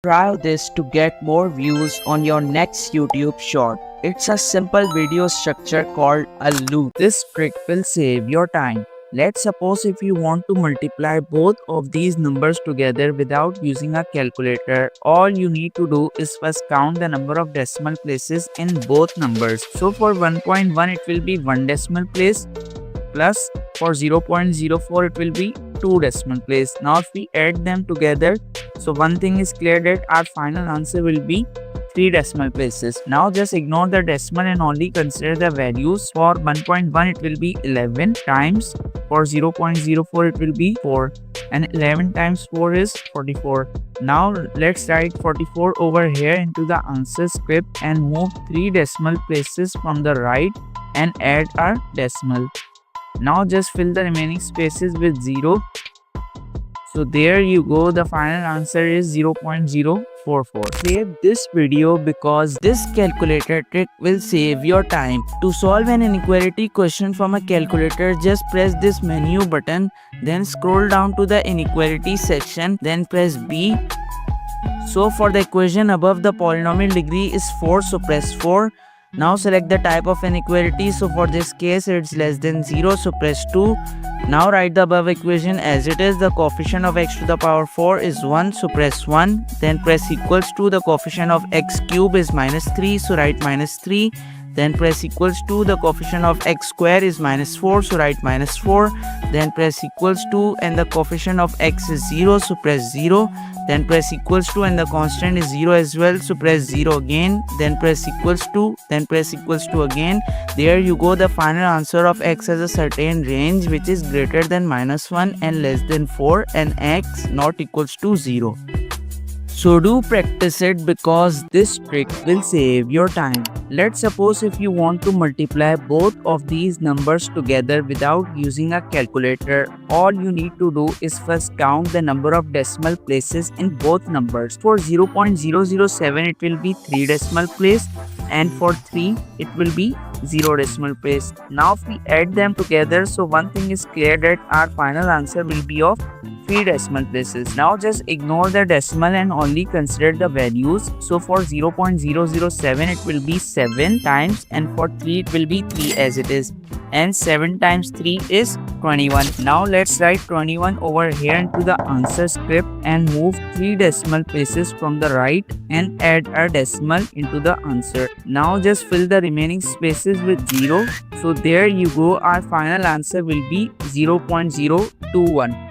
Try this to get more views on your next YouTube short. It's a simple video structure called a loop. This trick will save your time. Let's suppose if you want to multiply both of these numbers together without using a calculator, all you need to do is first count the number of decimal places in both numbers. So for 1.1 it will be 1 decimal place, plus for 0.04 it will be 2 decimal place. Now if we add them together, so one thing is clear that our final answer will be 3 decimal places. Now just ignore the decimal and only consider the values. For 1.1 it will be 11 times, for 0.04 it will be 4, and 11 times 4 is 44. Now let's write 44 over here into the answer script and move 3 decimal places from the right and add our decimal. Now just fill the remaining spaces with 0. So there you go, the final answer is 0.044. Save this video because this calculator trick will save your time. To solve an inequality question from a calculator, just press this menu button, then scroll down to the inequality section, then press B. So for the equation above, the polynomial degree is 4, so press 4. Now select the type of inequality, so for this case it's less than 0, so press 2. Now write the above equation as it is. The coefficient of x to the power 4 is 1, so press 1. Then press equals to, the coefficient of x cube is minus 3, so write minus 3. Then press equals to, the coefficient of x square is minus 4, so write minus 4. Then press equals to, and the coefficient of x is 0, so press 0. Then press equals to, and the constant is 0 as well, so press 0 again. Then press equals to, then press equals to again. There you go, the final answer of x has a certain range which is greater than minus 1 and less than 4, and x not equals to 0. So do practice it because this trick will save your time. Let's suppose if you want to multiply both of these numbers together without using a calculator, all you need to do is first count the number of decimal places in both numbers. For 0.007 it will be 3 decimal place, and for 3 it will be 0 decimal place. Now if we add them together, so one thing is clear that our final answer will be of 3 decimal places. Now just ignore the decimal and only consider the values. So for 0.007 it will be 7 times, and for 3 it will be 3 as it is, and 7 times 3 is 21. Now let's write 21 over here into the answer script and move 3 decimal places from the right and add a decimal into the answer. Now just fill the remaining spaces with 0. So there you go, our final answer will be 0.021.